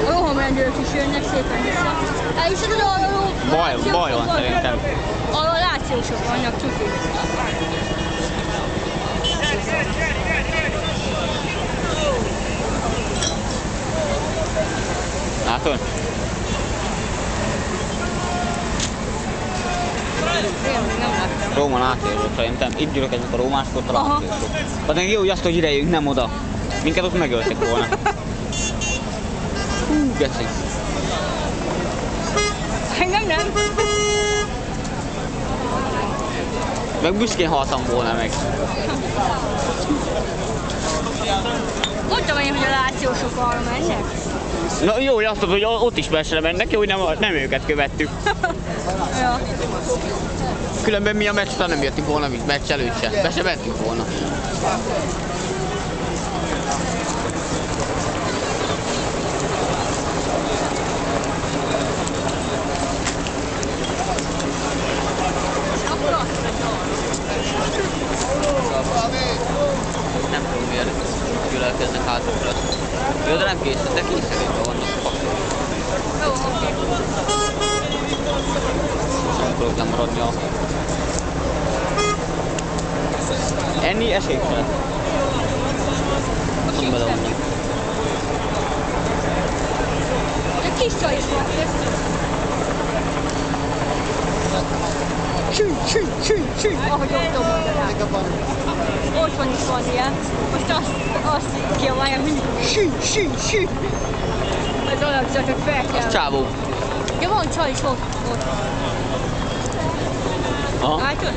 A rohamrendőrök is jönnek szépen vissza. És Baj van szerintem. A lációsok vannak cuki. Látod? Róma lációsok szerintem. Itt gyülekeznek a rómások, ott a lációsok. Az meg jó, hogy azt, hogy ide jöjjünk, nem oda. Minket ott megöltek volna. Hú, geci. Engem nem. Meg büszkén haltam volna meg. Mondtam én, hogy a lációsok arra mennek. Na jó, hogy azt mondod, hogy ott is mesre mennek, jó, hogy nem őket követtük. Ja. Különben mi a meccs után nem jöttünk volna, mint meccs előtt se. Be se mentünk volna. Nem tudom miért gyülekeznek hátukra. Jó, de nem készül, de kényszerítve vannak papírok. Jó, oké. Nem tudok nem maradni a... Enni esélytelen. Nem beleunni. Egy kis csaj is van. Csű. Ahogy ott mondanák. Otthon is van ilyen. Most azt kiabálják mindig. Sű. Ez olyan csak, hogy fel kell. Az csávó. Ja, van csaj is ott. Aha. Látod?